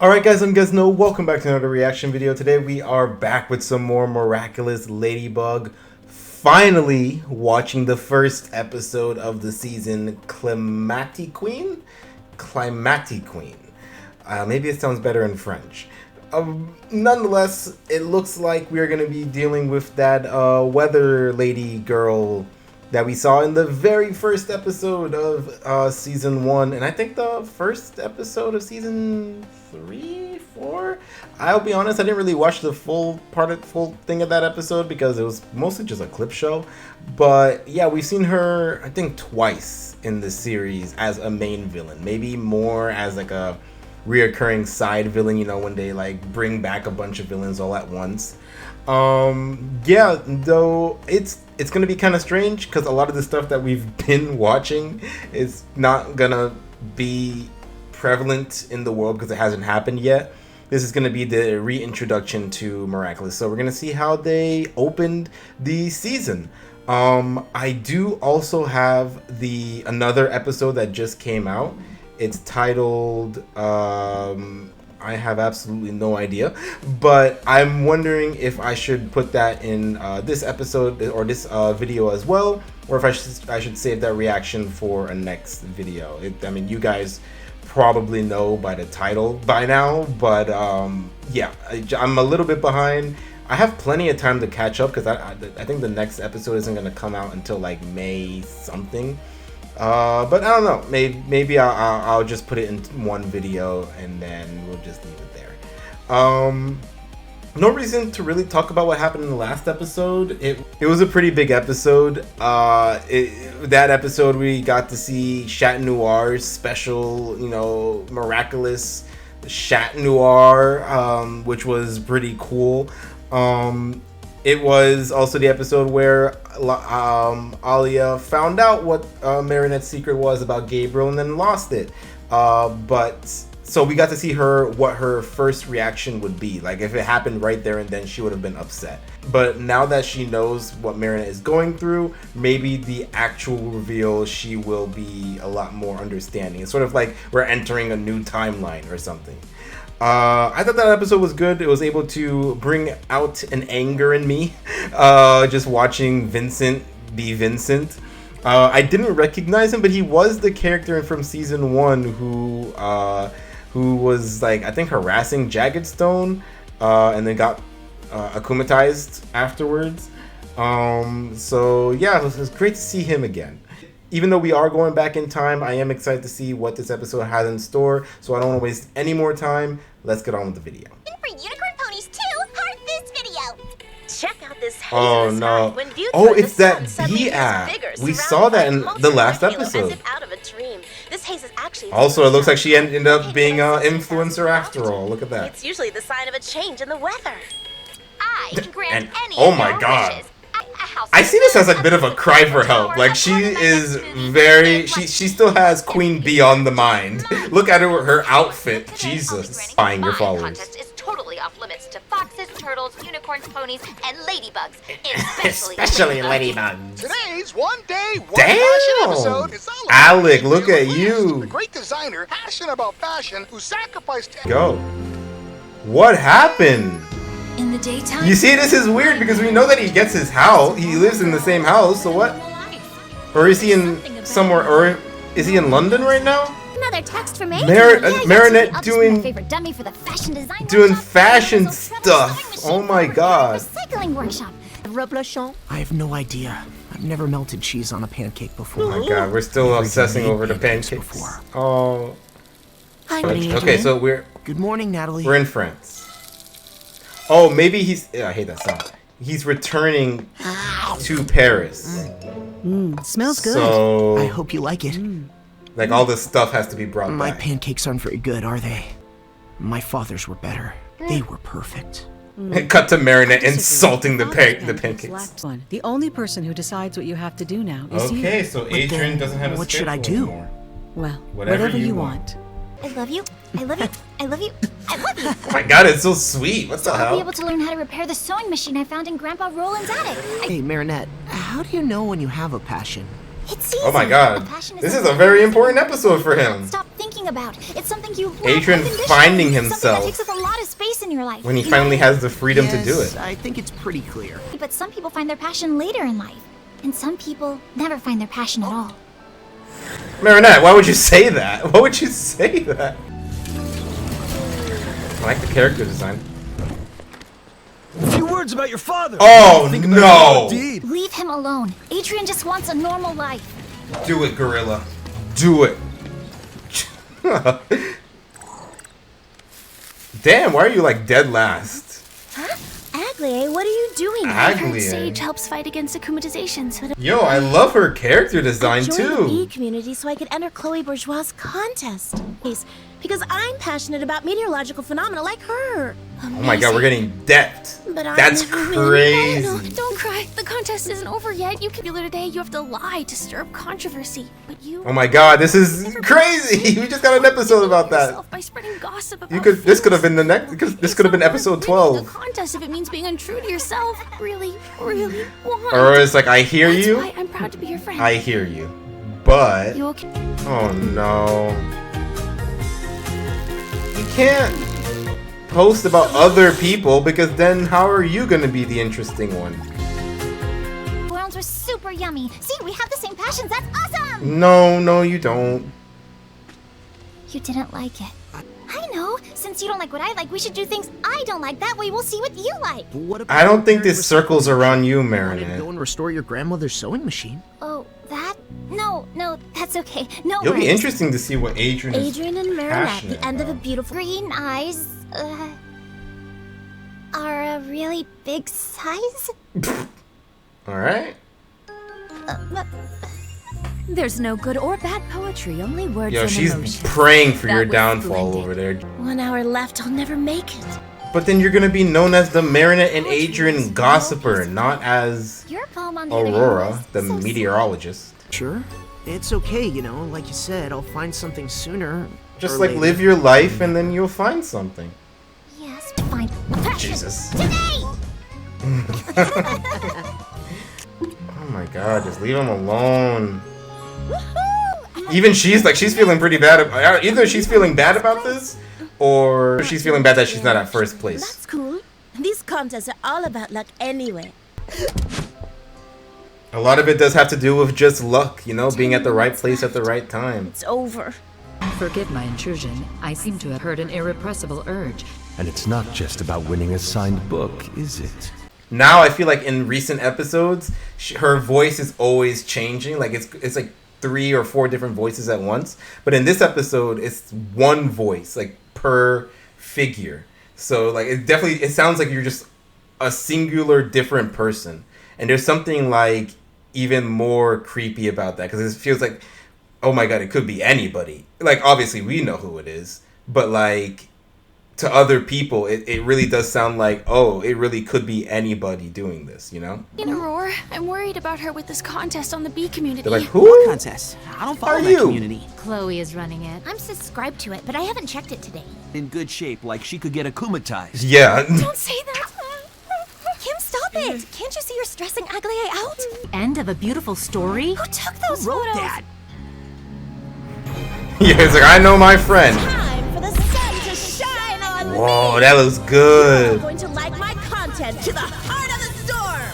Alright guys, I'm Gizno. Welcome back to another reaction video. Today we are back with some more Miraculous Ladybug. Finally watching the first episode of the season, Climati Queen? Climati Queen. Maybe it sounds better in French. Nonetheless, it looks like we're going to be dealing with that weather lady girl that we saw in the very first episode of season 1, and I think the first episode of season 3, 4. I'll be honest, I didn't really watch the full thing of that episode because it was mostly just a clip show. But yeah, we've seen her I think twice in the series as a main villain, maybe more as like a reoccurring side villain, you know, when they like bring back a bunch of villains all at once. Yeah, though it's gonna be kind of strange because a lot of the stuff that we've been watching is not gonna be prevalent in the world because it hasn't happened yet. This is gonna be the reintroduction to Miraculous, so we're gonna see how they opened the season. I do also have another episode that just came out. It's titled I have absolutely no idea, but I'm wondering if I should put that in this episode or this video as well, or if I should save that reaction for a next video. I mean, you guys probably know by the title by now, but yeah, I'm a little bit behind. I have plenty of time to catch up because I think the next episode isn't going to come out until like May something. But I don't know. Maybe I'll just put it in one video and then we'll just leave it there. No reason to really talk about what happened in the last episode. It was a pretty big episode. That episode we got to see Chat Noir's special, you know, Miraculous Chat Noir, which was pretty cool. It was also the episode where Alia found out what Marinette's secret was about Gabriel and then lost it. So we got to see what her first reaction would be. Like if it happened right there and then, she would have been upset. But now that she knows what Marinette is going through, maybe the actual reveal, she will be a lot more understanding. It's sort of like we're entering a new timeline or something. I thought that episode was good. It was able to bring out an anger in me, just watching Vincent be Vincent. I didn't recognize him, but he was the character from season 1 who was like, I think, harassing Jagged Stone, and then got akumatized afterwards. So yeah, it was great to see him again. Even though we are going back in time, I am excited to see what this episode has in store, so I don't want to waste any more time. Let's get on with the video. And for unicorn ponies too, heart this video. Check out this haze Oh in the no. sky when viewed Oh, toward it's the that sun, B suddenly app. bigger, We surrounded saw that by in most the of last halo, episode. As if out of a dream. This haze is actually Also, it looks like she ended up being an influencer after all. Look at that. It's usually the sign of a change in the weather. I can grant And any oh of my your god. wishes. A house I see this as a with bit of a cry for help. Like she is very, she still has Queen Bee on the mind. Look at her outfit. Jesus. Buying your followers. Contest is totally off limits to foxes, turtles, unicorns, ponies, and ladybugs. Especially ladybugs. Today's one day, one Damn. fashion episode is all about Alec, look at Miraculous, you. the great designer, passionate about fashion, who sacrificed. Go. What happened? In the daytime, You see, this is weird because we know that he gets his house. He lives in the same house, so what? Or is he in somewhere, or is he in London right now? another text from Marinette doing favorite dummy for the fashion design doing workshop. fashion There's a treadle stuff. sewing Oh machine my for god. recycling workshop. I have no idea. I've never melted cheese on a pancake before. Oh my god, we're still Never obsessing made over the pancakes pancakes. before. Oh. Hi, Okay, so we're Good morning, Natalie. in France. Oh, maybe I hate that sound. He's returning to Paris. Smells good. So I hope you like it. like all this stuff has to be brought My back. pancakes aren't very good, are they? My father's were better. They were perfect. Cut to Marinette insulting the Father's pancakes. lacked one. The only person who decides what you have to do now is you. Okay, so Adrian doesn't have a what should I schedule do? anymore. Well, Whatever whatever you you want. want. I love you. I love you. I love you. I love you. Oh my god, it's so sweet. What the I'll be hell? able to learn how to repair the sewing machine I found in Grandpa Roland's attic. Hey, Marinette, how do you know when you have a passion? It's easy. Oh my god. A passion This is something a very that important you episode for him. Stop thinking talking about. It's something you love Adrian unconditionally. finding Something himself that takes up a lot of space in your life. when he you finally know? has the freedom to do Yes, it. I think it's pretty clear. But some people find their passion later in life. And some people never find their passion at all. Marinette, why would you say that? Why would you say that? I like the character design. A few words about your father. Oh, Think about no. your deed. Leave him alone. Adrian just wants a normal life. Do it, Gorilla. Do it. Damn, why are you like dead last? Huh? Aglie, what are you doing? Aglie. Sage helps fight against akumatization, so that Yo, I love her character design Joined the bee too. community so I could enter Chloe Bourgeois' contest. Because I'm passionate about meteorological phenomena like her. Oh my god, we're getting depth. But I That's never really crazy. No, don't cry. The contest isn't over yet. You can today. You have to lie to stir up controversy. But you Oh my god, this is crazy. We just got an episode about that. yourself by spreading gossip about You could. This could have been the next. things. This could have been episode It's not worth winning 12. a contest if it means being untrue to yourself. Really, really want. Or it's like, I hear That's you. why I'm proud to be your friend. I hear you. But You okay? oh no. You can't post about other people because then how are you gonna be the interesting one? Worms were super yummy. See, we have the same passions. That's awesome. No, you don't. You didn't like it. I know. Since you don't like what I like, we should do things I don't like. That way we'll see what you like. But what about I don't think Mary this circles around you, wanted to go Marinette. and restore your grandmother's sewing machine? Oh, that? No, that's okay. No It'll be worries. interesting to see what Adrian is. Adrian and Marinette, passionate the end of a about. beautiful. Green eyes, are a really big size? All right. There's no good or bad poetry, only words Yo, and she's emotions. praying for That your was downfall splendid. over there. 1 hour left, I'll never make it. But then you're gonna be known as the Marinette and Adrian gossiper, not as Your poem on the other hand Aurora, was the so meteorologist. Sure. It's okay, you know, like you said, I'll find something sooner. Just or like later. live your life and then you'll find something. sweet. Yes, fine. A passion. Jesus. Today! Oh my god, just leave him alone. Even she's feeling pretty bad. Either she's feeling bad about this, or she's feeling bad that she's not at first place. That's cool. These contests are all about luck anyway. A lot of it does have to do with just luck, you know, being at the right place at the right time. It's over. Forgive my intrusion. I seem to have heard an irrepressible urge. And it's not just about winning a signed book, is it? Now I feel like in recent episodes, her voice is always changing. Like it's like 3 or 4 different voices at once. But in this episode, it's one voice, like per figure. So like it sounds like you're just a singular different person. And there's something like even more creepy about that because it feels like, oh my god, it could be anybody. Like obviously we know who it is, but like to other people, it really does sound like, oh, it really could be anybody doing this, you know? Aurora, I'm worried about her with this contest on the bee community. They're like, who? Contest. I don't follow Are that you? community. Chloe is running it. I'm subscribed to it, but I haven't checked it today. In good shape, like she could get akumatized. Yeah. Don't say that. Kim, stop it! Can't you see you're stressing Aglie out? End of a beautiful story? Who took those Who wrote photos? that? Yeah, it's like, I know my friend. Time for the sun to shine on me. Whoa, that looks I'm good. going to like my content to the heart of the storm.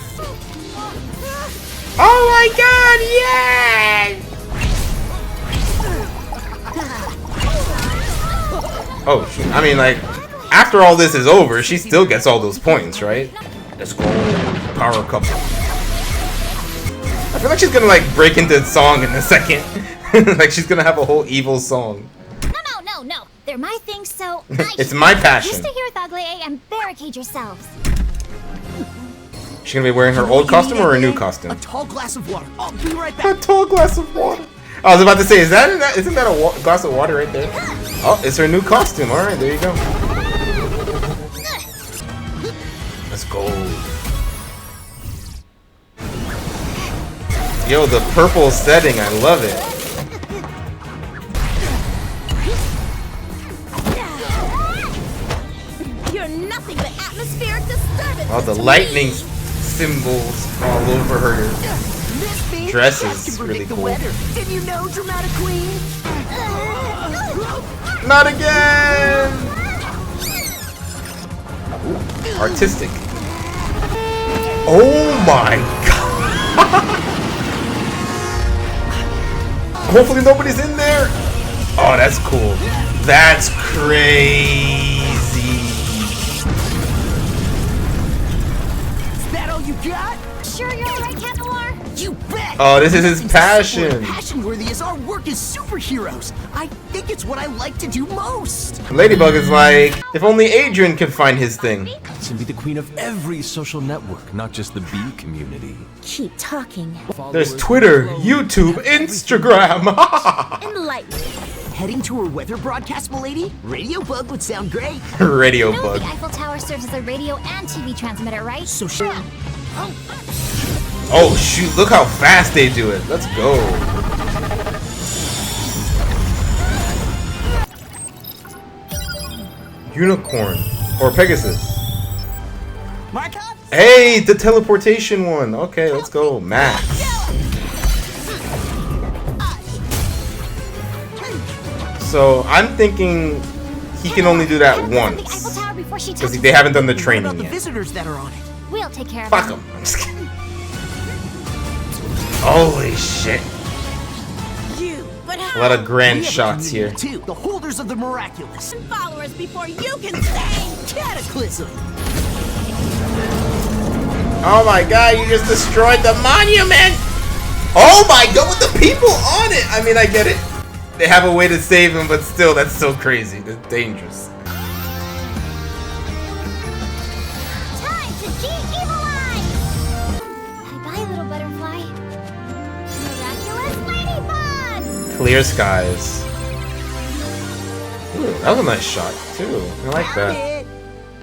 Oh my god, yes! Oh, I mean, like, after all this is over, she still gets all those points, right? Let's go, power couple. I feel like she's gonna, like, break into song in a second. Like, she's gonna have a whole evil song. No. They're my things, so It's my passion. You stay here with Aglie and barricade yourselves. She's gonna be wearing her old costume or her new costume? A tall glass of water. I'll be right A back. tall glass of water. I was about to say, isn't that a glass of water right there? Oh, it's her new costume. All right, there you go. Let's go. Yo, the purple setting, I love it. You're nothing but atmospheric disturbance. All the lightning symbols all over her dress is really cool. Didn't you know, Dramatic Queen? Not again! Ooh, artistic. Oh my god! Hopefully nobody's in there! Oh, that's cool. That's crazy. Is that all you got? Sure you're alright, Cat Noir? You bet! Oh, this is his passion. Passion worthy as our work as superheroes. I think it's what I like to do most. Ladybug is like, if only Adrian could find his thing. To be the queen of every social network, not just the bee community. Keep talking. There's Twitter, YouTube, Instagram. Enlighten. Heading to a weather broadcast, milady? Radio Bug would sound great. Radio You know Bug. the Eiffel Tower serves as a radio and TV transmitter, right? So sure. Oh shoot, look how fast they do it. Let's go. Unicorn. Or Pegasus. Hey, the teleportation one. Okay, let's go. Max. So I'm thinking he can only do that The Eiffel once. Tower before she Because touches they haven't done the What training about the yet. visitors that are on it? We'll take care of Fuck them. him. I'm just kidding. Holy shit. A lot of grand We have a shots here. community, too. The holders of the Miraculous. Followers before you can say Cataclysm. Oh my god, you just destroyed the monument! Oh my god, with the people on it! I mean, I get it. They have a way to save him, but still, that's so crazy. That's dangerous. Time to de-evilize! Bye-bye, little butterfly. Miraculous Ladybug! Clear skies. Ooh, that was a nice shot, too. I like that.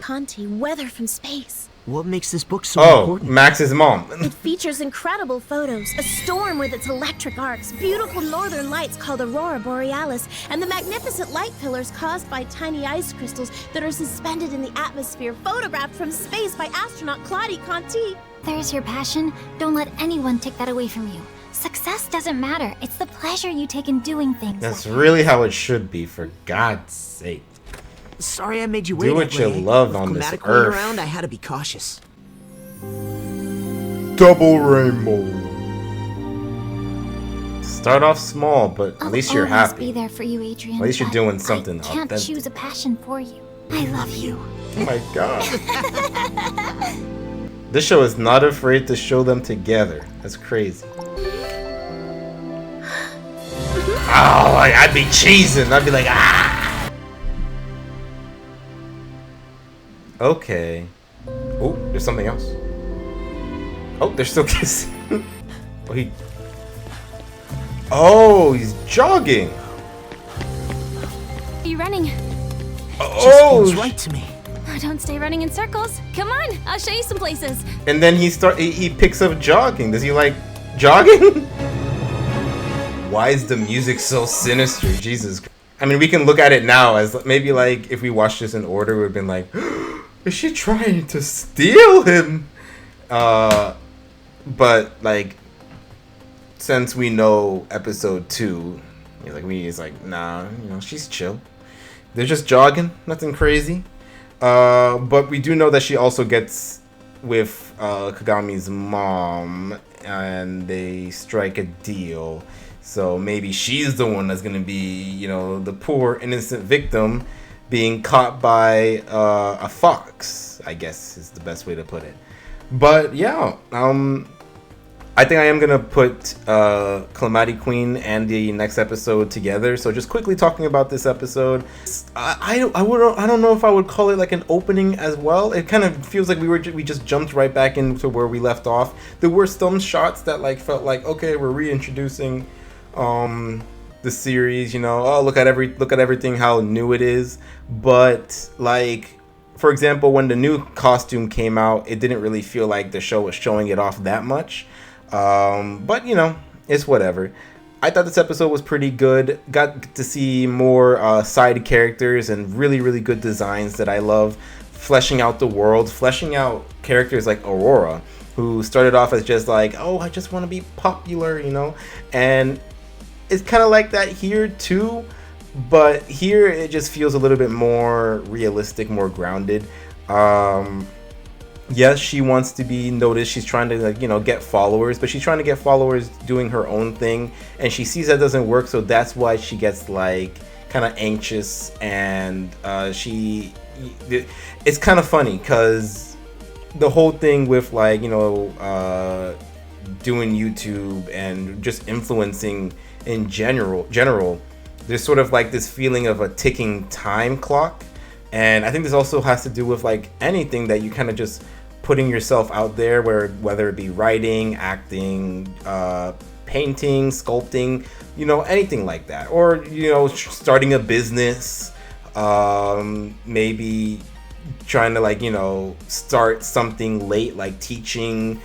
Conti, weather from space. What makes this book so Oh, important? Max's mom. It features incredible photos, a storm with its electric arcs, beautiful northern lights called Aurora Borealis, and the magnificent light pillars caused by tiny ice crystals that are suspended in the atmosphere, photographed from space by astronaut Climati Queen. There's your passion. Don't let anyone take that away from you. Success doesn't matter. It's the pleasure you take in doing things. That's really how it should be, for God's sake. Sorry I made you wait. Do what you love on this Climati Queen earth. around, I had to be cautious. Double rainbow. Start off small, but at I'll least you're always happy. be there for you, Adrian. At least you're but doing something I can't authentic. choose a passion for you. I love you. Oh my god. This show is not afraid to show them together. That's crazy. Oh, I'd be cheesing. I'd be like, ah. Okay. Oh, there's something else. Oh, they're still kissing. Oh, he's jogging. Are you running? Oh, Just feels right to me. Oh, don't stay running in circles. Come on, I'll show you some places. and then he picks up jogging. Does he like jogging? Why is the music so sinister? Jesus. I mean, we can look at it now as maybe like if we watched this in order, we'd have been like, is she trying to steal him? But like, since we know episode 2, he's like, nah, she's chill. They're just jogging, nothing crazy. But we do know that she also gets with Kagami's mom, and they strike a deal. So maybe she's the one that's gonna be, the poor innocent victim being caught by a fox, I guess is the best way to put it. But yeah, I think I am gonna put Climati Queen and the next episode together. So just quickly talking about this episode, I don't know if I would call it like an opening as well. It kind of feels like we just jumped right back into where we left off. There were some shots that like felt like, okay, we're reintroducing the series. Oh, look at everything, how new it is. But like, for example, when the new costume came out, it didn't really feel like the show was showing it off that much. But it's whatever. I thought this episode was pretty good. Got to see more side characters and really, really good designs that I love. Fleshing out the world, fleshing out characters like Aurora, who started off as just like, oh, I just want to be popular, and it's kind of like that here too. But here it just feels a little bit more realistic, more grounded. Yes, she wants to be noticed. She's trying to, like, you know, get followers, but she's trying to get followers doing her own thing, and she sees that doesn't work, so that's why she gets like kind of anxious. And it's kind of funny because the whole thing with, like, you know, doing YouTube and just influencing in general, there's sort of like this feeling of a ticking time clock. And I think this also has to do with like anything that you kind of just putting yourself out there, whether it be writing, acting, painting, sculpting, you know, anything like that, or, you know, starting a business, maybe trying to, like, you know, start something late, like teaching,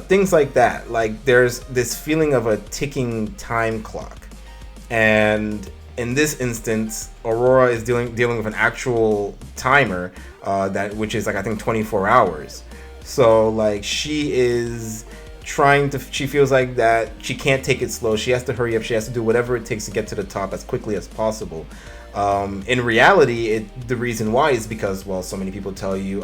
things like that. Like, there's this feeling of a ticking time clock. And in this instance, Aurora is dealing with an actual timer, which is like, I think 24 hours. So like she feels like that she can't take it slow. She has to hurry up. She has to do whatever it takes to get to the top as quickly as possible. In reality, the reason why is because, well, so many people tell you,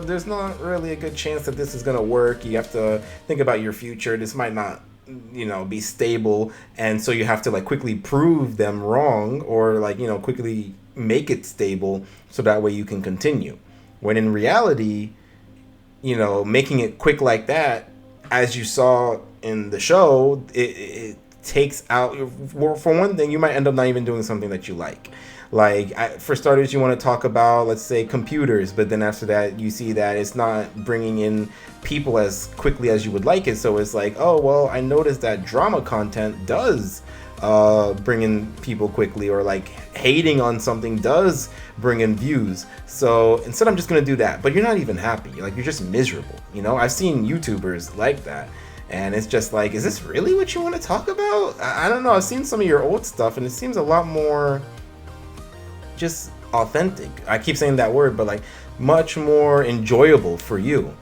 there's not really a good chance that this is gonna work. You have to think about your future. This might not, you know, be stable, and so you have to like quickly prove them wrong, or like, you know, quickly make it stable so that way you can continue. When in reality, you know, making it quick like that, as you saw in the show, it takes out, for one thing, you might end up not even doing something that you like. Like, for starters, you want to talk about, let's say, computers, but then after that, you see that it's not bringing in people as quickly as you would like it. So it's like, oh, well, I noticed that drama content does bring in people quickly, or like hating on something does bring in views. So instead, I'm just going to do that. But you're not even happy. Like, you're just miserable. You know, I've seen YouTubers like that. And it's just like, is this really what you want to talk about? I don't know. I've seen some of your old stuff, and it seems a lot more just authentic. I keep saying that word, but like much more enjoyable for you.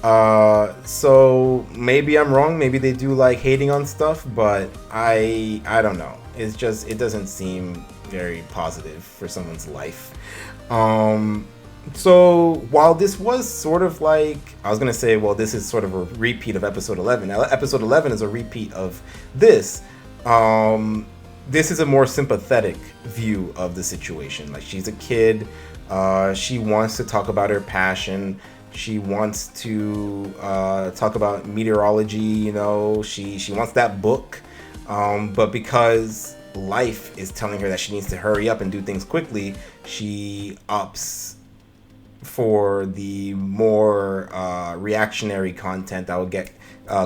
So maybe I'm wrong. Maybe they do like hating on stuff, but I don't know. It's just, it doesn't seem very positive for someone's life. So while this was sort of like, I was gonna say, well, this is sort of a repeat of episode 11. Now, episode 11 is a repeat of this. This is a more sympathetic view of the situation. Like, she's a kid. She wants to talk about her passion. She wants to talk about meteorology. You know, she wants that book. But because life is telling her that she needs to hurry up and do things quickly, she opts for the more reactionary content that will get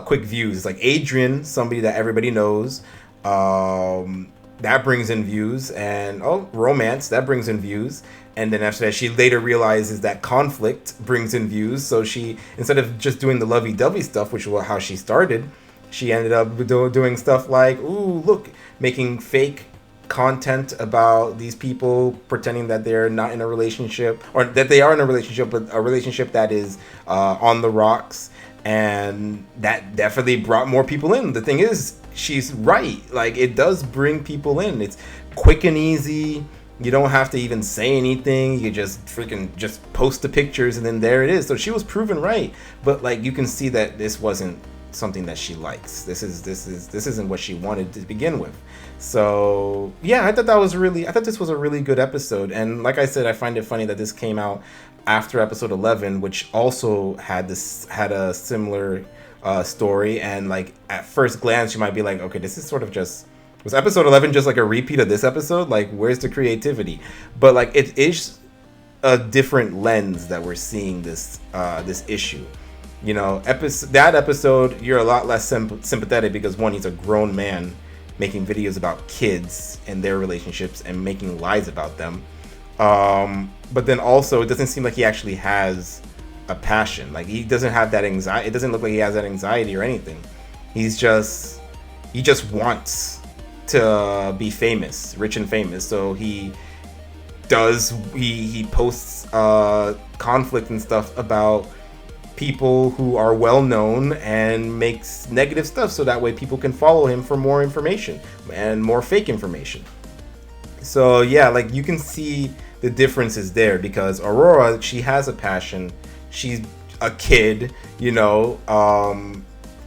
quick views. Like Adrian, somebody that everybody knows, that brings in views, and romance, that brings in views. And then after that, she later realizes that conflict brings in views. So she, instead of just doing the lovey-dovey stuff, which was how she started, she ended up doing stuff like, ooh, look, making fake content about these people pretending that they're not in a relationship, or that they are in a relationship, but a relationship that is on the rocks. And that definitely brought more people in. The thing is, she's right. Like, it does bring people in. It's quick and easy. You don't have to even say anything. You just just post the pictures, and then there it is. So she was proven right. But like, you can see that this wasn't something that she likes. This isn't what she wanted to begin with. So yeah, I thought this was a really good episode. And like I said, I find it funny that this came out after episode 11, which also had a similar story. And like, at first glance, you might be like, okay, this is sort of just, was episode 11 just like a repeat of this episode? Like, where's the creativity? But like, it is a different lens that we're seeing this issue. You know, that episode, you're a lot less sympathetic because, one, he's a grown man making videos about kids and their relationships and making lies about them. But then also, it doesn't seem like he actually has a passion. Like, he doesn't have that anxiety. It doesn't look like he has that anxiety or anything. He just wants to be famous, rich and famous. So he posts conflict and stuff about people who are well known and makes negative stuff so that way people can follow him for more information and more fake information. So yeah, like you can see the differences there, because Aurora, she has a passion. She's a kid, you know,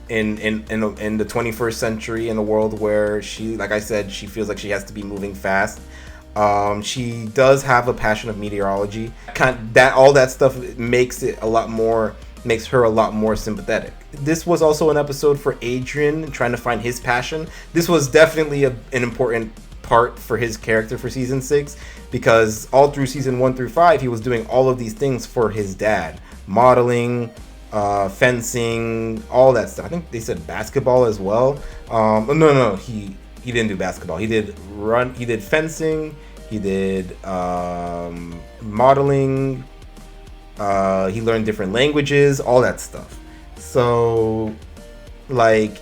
in the 21st century, in a world where she, like I said, she feels like she has to be moving fast. She does have a passion of meteorology. All that stuff makes her a lot more sympathetic. This was also an episode for Adrian trying to find his passion. This was definitely an important part for his character for season 6, because all through season 1 through 5 he was doing all of these things for his dad: modeling, fencing, all that stuff. I think they said basketball as well. No, he didn't do basketball. He did fencing, he did modeling, he learned different languages, all that stuff. So like,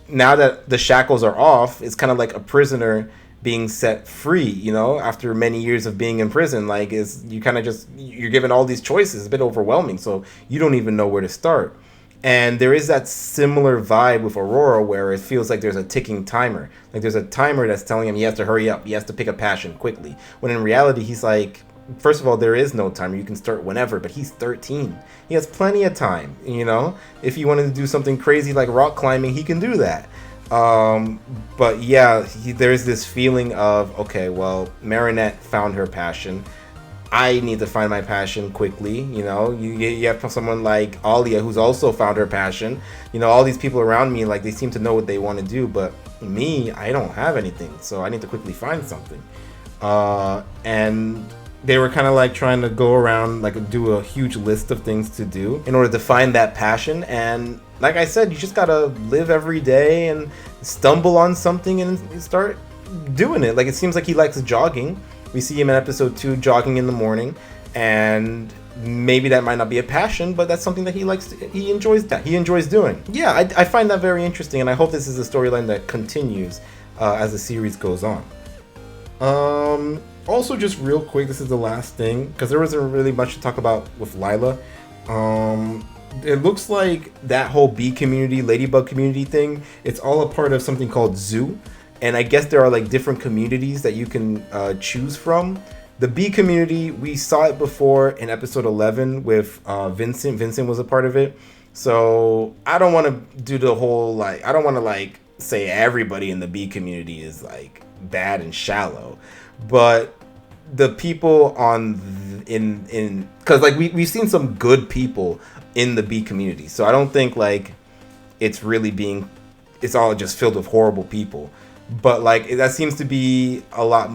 now that the shackles are off, it's kind of like a prisoner being set free, you know, after many years of being in prison. Like, you're given all these choices. It's a bit overwhelming, so you don't even know where to start. And there is that similar vibe with Aurora, where it feels like there's a ticking timer. Like there's a timer that's telling him he has to hurry up, he has to pick a passion quickly, when in reality he's like, first of all, there is no timer. You can start whenever, but he's 13. He has plenty of time, you know? If he wanted to do something crazy like rock climbing, he can do that. But yeah, there's this feeling of, okay, well, Marinette found her passion. I need to find my passion quickly, you know? You have someone like Alia, who's also found her passion. You know, all these people around me, like, they seem to know what they want to do, but me, I don't have anything, so I need to quickly find something. And they were kind of like trying to go around, like, do a huge list of things to do in order to find that passion. And like I said, you just gotta live every day and stumble on something and start doing it. Like, it seems like he likes jogging. We see him in episode 2 jogging in the morning, and maybe that might not be a passion, but that's something that he enjoys doing. Yeah, I find that very interesting, and I hope this is a storyline that continues as the series goes on. Also, just real quick, this is the last thing, because there wasn't really much to talk about with Lila. It looks like that whole bee community, Ladybug community thing, it's all a part of something called Zoo. And I guess there are like different communities that you can choose from. The bee community, we saw it before in episode 11 with Vincent. Vincent was a part of it. So I don't want to do the whole, like, I don't want to like say everybody in the bee community is like bad and shallow. But the people because like we've seen some good people in the bee community. So I don't think like it's all just filled with horrible people. But like that seems to be a lot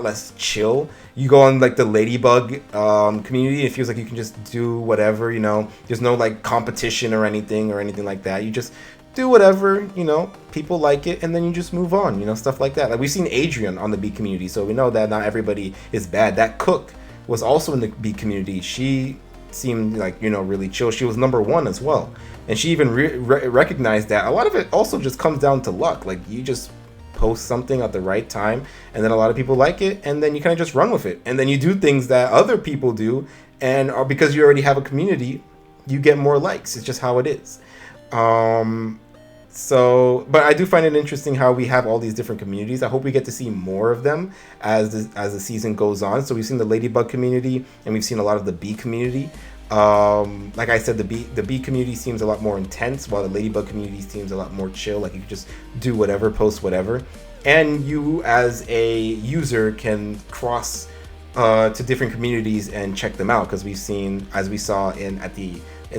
less chill. You go on like the Ladybug community, it feels like you can just do whatever, you know. There's no like competition or anything like that. You just do whatever, you know, people like it, and then you just move on, you know, stuff like that. Like we've seen Adrian on the bee community, so we know that not everybody is bad. That cook was also in the bee community. She seemed like, you know, really chill. She was number 1 as well. And she even recognized that a lot of it also just comes down to luck. Like, you just post something at the right time, and then a lot of people like it, and then you kind of just run with it. And then you do things that other people do, and because you already have a community, you get more likes. It's just how it is. But I do find it interesting how we have all these different communities. I hope we get to see more of them as the season goes on. So we've seen the Ladybug community, and we've seen a lot of the bee community. Like I said, the bee community seems a lot more intense, while the Ladybug community seems a lot more chill. Like, you can just do whatever, post whatever, and you as a user can cross to different communities and check them out, because we've seen, as we saw in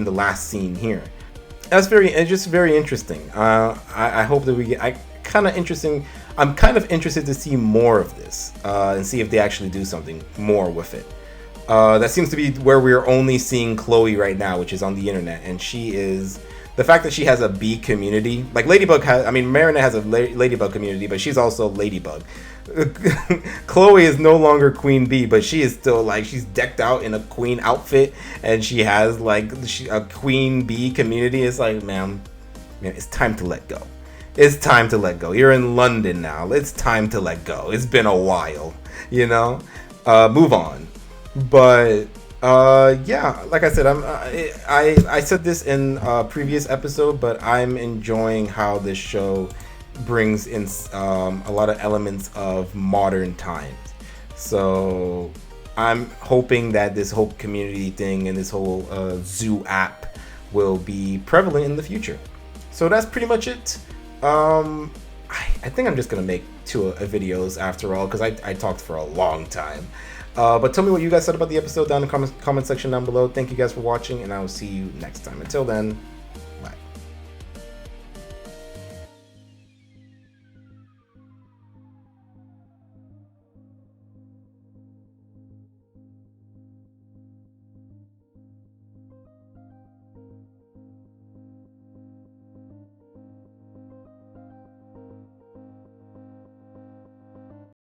the last scene here. It's just very interesting. I hope that I'm kind of interested to see more of this and see if they actually do something more with it. That seems to be where we're only seeing Chloe right now, which is on the internet, and the fact that she has a bee community, like Marinette has a Ladybug community, but she's also Ladybug. Chloe is no longer Queen Bee, but she is still like, she's decked out in a queen outfit, and she has like a Queen Bee community. It's like, man, it's time to let go. It's time to let go. You're in London now. It's time to let go. It's been a while, you know. Move on. But yeah, like I said, I said this in a previous episode, but I'm enjoying how this show brings in a lot of elements of modern times. So I'm hoping that this whole community thing and this whole zoo app will be prevalent in the future. So that's pretty much it. I think I'm just gonna make two videos after all, because I talked for a long time. But tell me what you guys said about the episode down in the comment section down below. Thank you guys for watching, and I will see you next time. Until then,